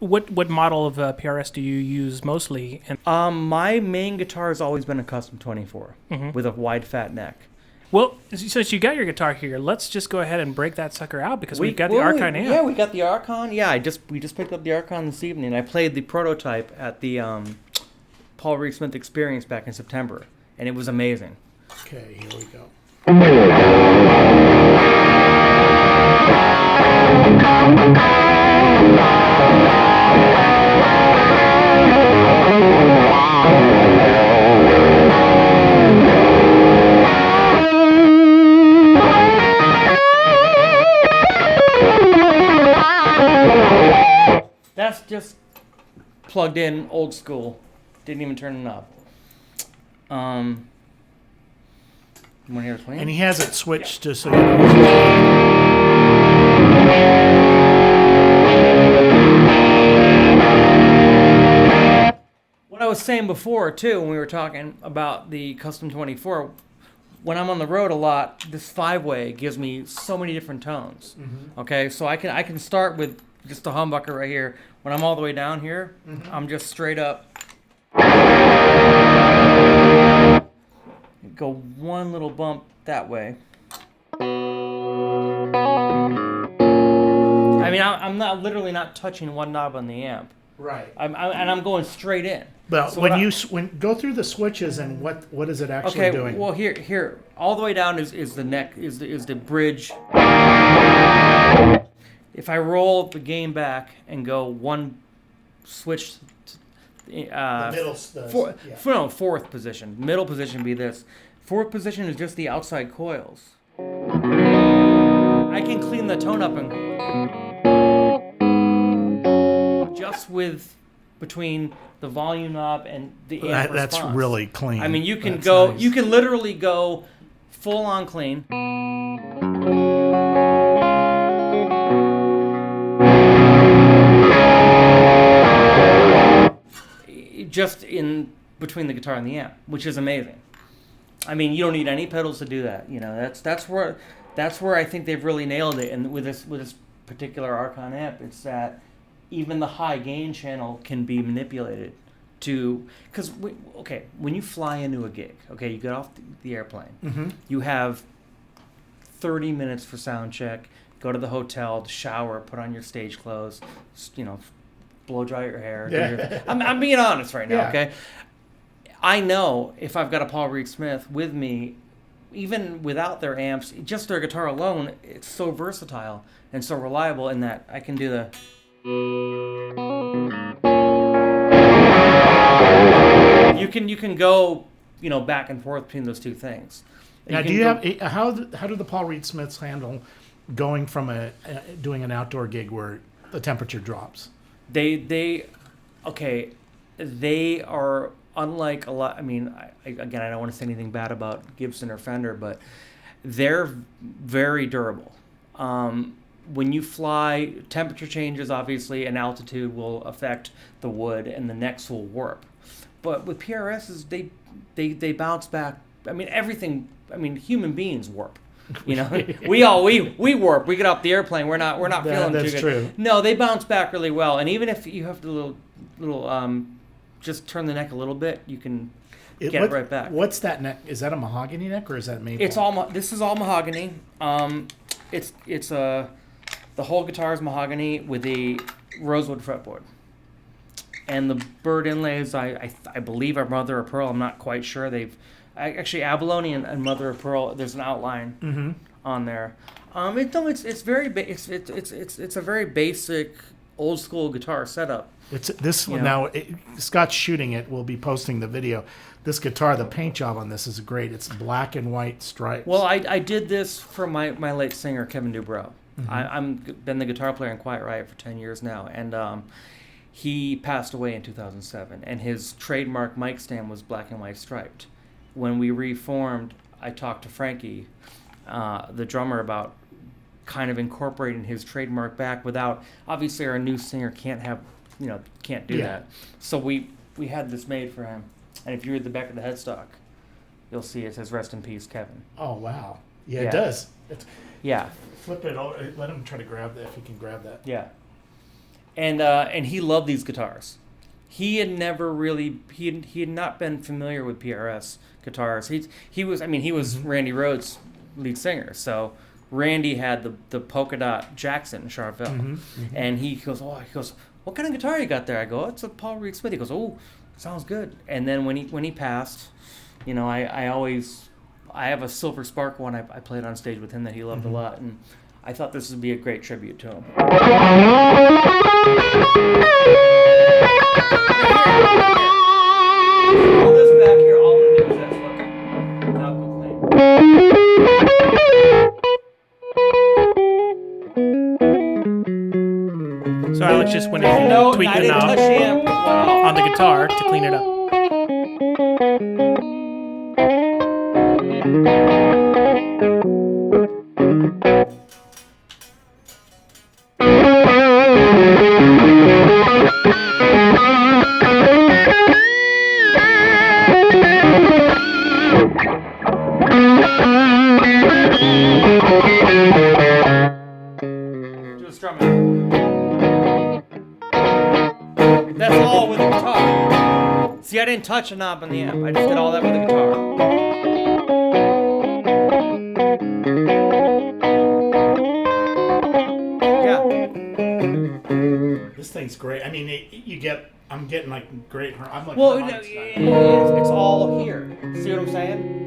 What model of PRS do you use mostly? And My main guitar has always been a Custom 24 with a wide, fat neck. well, since you got your guitar here, let's just go ahead and break that sucker out because we've got the Archon amp. Yeah, we got the Archon. Yeah, we just picked up the Archon this evening. I played the prototype at the Paul Reed Smith Experience back in September, and it was amazing. Okay, here we go. That's just plugged in, old school. Didn't even turn it up. You want to hear it clean? And he has it switched just so you know. What I was saying before, too, when we were talking about the Custom 24, when I'm on the road a lot, this 5-way gives me so many different tones. Okay, so I can start with just a humbucker right here. When I'm all the way down here, I'm just straight up. Go one little bump that way. I mean, I'm not literally not touching one knob on the amp. Right. I'm going straight in. But So when go through the switches and what is it actually doing? Well, here, all the way down is the neck, is the bridge. If I roll the gain back and go one switch, fourth position. Middle position would be this. Fourth position is just the outside coils. I can clean the tone up and just with between the volume knob and the amp response. That's really clean. I mean, you can That's go, nice. you can literally go full on clean. Just in between the guitar and the amp, which is amazing. I mean, you don't need any pedals to do that. You know, that's where I think they've really nailed it. And with this particular Archon amp, it's that even the high gain channel can be manipulated to, because when you fly into a gig, okay, you get off the airplane, you have 30 minutes for sound check, go to the hotel, shower, put on your stage clothes, blow dry your hair. Yeah. I'm being honest right now, Yeah. okay? I know if I've got a Paul Reed Smith with me, even without their amps, just their guitar alone, it's so versatile and so reliable in that I can do the... You can go, back and forth between those two things. Now, how do the Paul Reed Smiths handle going from doing an outdoor gig where the temperature drops? They are unlike a lot. I mean, I don't want to say anything bad about Gibson or Fender, but they're very durable. When you fly, temperature changes obviously, and altitude will affect the wood, and the necks will warp. But with PRSs, they bounce back. I mean, everything. I mean, human beings warp. We warp. We get off the airplane. We're not feeling too good. That's true. No, they bounce back really well. And even if you have to just turn the neck a little bit, you can get it right back. What's that neck? Is that a mahogany neck or is that maple? It's all. This is all mahogany. It's the whole guitar is mahogany with a rosewood fretboard. And the bird inlays, I believe, are mother of pearl. I'm not quite sure. Actually, abalone and mother of pearl. There's an outline on there. It's a very basic old school guitar setup. It's this one now. Scott's shooting it. We'll be posting the video. This guitar, the paint job on this is great. It's black and white stripes. Well, I did this for my late singer Kevin Dubrow. I've been the guitar player in Quiet Riot for 10 years now, and he passed away in 2007. And his trademark mic stand was black and white striped. When we reformed, I talked to Frankie, the drummer, about kind of incorporating his trademark back without, obviously our new singer can't do that. So we had this made for him. And if you read the back of the headstock, you'll see it says "Rest in Peace, Kevin." Oh wow! Yeah, it does. Yeah. Flip it over. Let him try to grab that if he can grab that. Yeah. and he loved these guitars. He had never really he had not been familiar with PRS guitars. He was Randy Rhoads' lead singer, so Randy had the polka dot Jackson in Charville, and he goes, what kind of guitar you got there? I go, it's a Paul Reed Smith. He goes, oh, sounds good. And then when he passed, I have a Silver Spark one I played on stage with him that he loved a lot, and I thought this would be a great tribute to him. All this back here, all I'm gonna do is this. Look. Now go play. So Alex just went in and tweaked I the didn't knob touch the amp. on the guitar to clean it up. Do a strumming. That's all with the guitar. See, I didn't touch a knob on the amp. I just did all that with the guitar. Yeah. This thing's great. I mean, I'm getting like great. I'm like, Well, it's all here. See what I'm saying?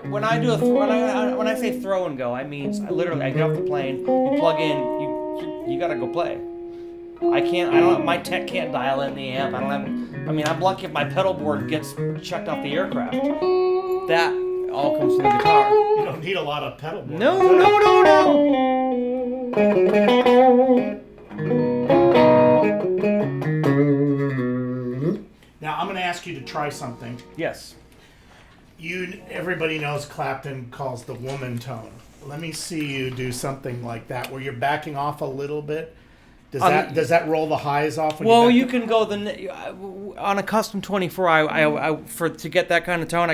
When I do when I say throw and go, I mean I get off the plane, you plug in, you gotta go play. My tech can't dial in the amp. I'm lucky if my pedal board gets checked off the aircraft. That all comes from the guitar. You don't need a lot of pedal board. No. Now I'm going to ask you to try something. Yes. Everybody knows Clapton calls the woman tone. Let me see you do something like that, where you're backing off a little bit. Does that roll the highs off? Well, you can go on a custom 24. To get that kind of tone,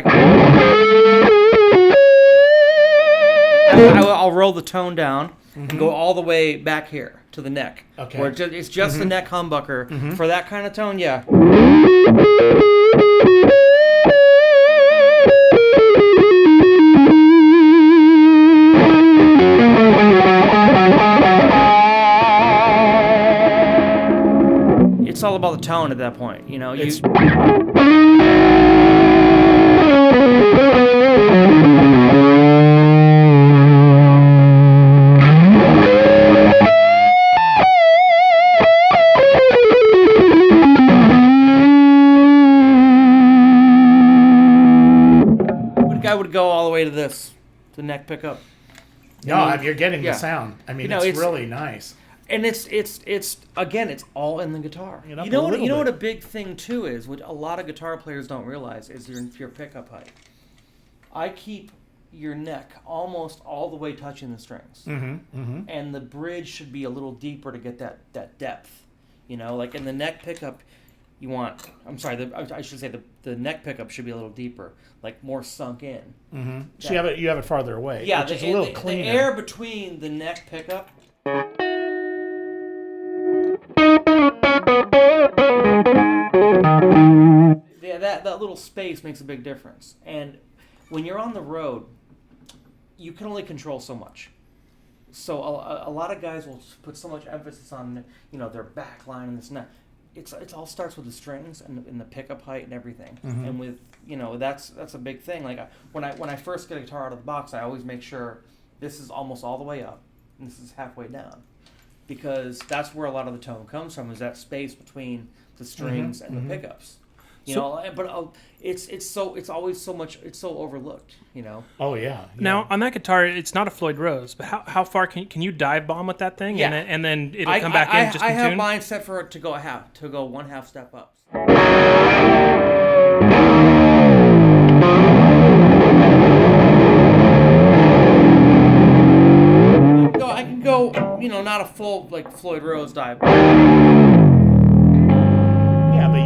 I'll roll the tone down and go all the way back here to the neck. Okay. Where it's just the neck humbucker for that kind of tone. Yeah. It's all about the tone at that point, I would go all the way to the neck pickup. No, you're getting the sound. I mean, it's really nice. And it's again, it's all in the guitar. You know what a big thing too is, what a lot of guitar players don't realize, is your pickup height. I keep your neck almost all the way touching the strings, and the bridge should be a little deeper to get that depth. Like in the neck pickup, you want. I'm sorry, I should say the neck pickup should be a little deeper, like more sunk in. So you have it farther away. Yeah, which is a little cleaner. The air between the neck pickup. Yeah, that little space makes a big difference. And when you're on the road, you can only control so much. So a lot of guys will put so much emphasis on their back line and this and that. It all starts with the strings and the pickup height and everything. And with that's a big thing. Like when I first get a guitar out of the box, I always make sure this is almost all the way up and this is halfway down, because that's where a lot of the tone comes from, is that space between the strings and the pickups. It's always so much. It's so overlooked. Oh yeah. Now on that guitar, it's not a Floyd Rose, but how far can you dive bomb with that thing? Yeah. And then it'll come back in just in I have tune? mine set for it to go 1/2 step up. I can go, not a full like Floyd Rose dive. Yeah, but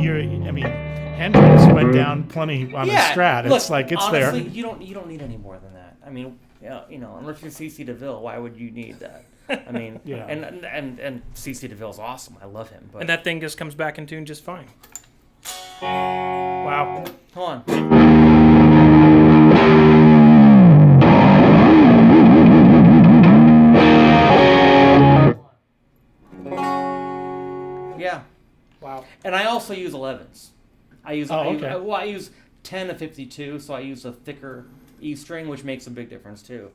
Hendrix went down plenty on his Strat. It's honestly, there. You don't need any more than that. Unless you're CC DeVille, why would you need that? I mean, Yeah. and CC DeVille's awesome. I love him. But And that thing just comes back in tune just fine. Wow. hold on. Yeah. Wow. And I also use 11s. I use okay. I use 10 to 52, so I use a thicker E string, which makes a big difference too.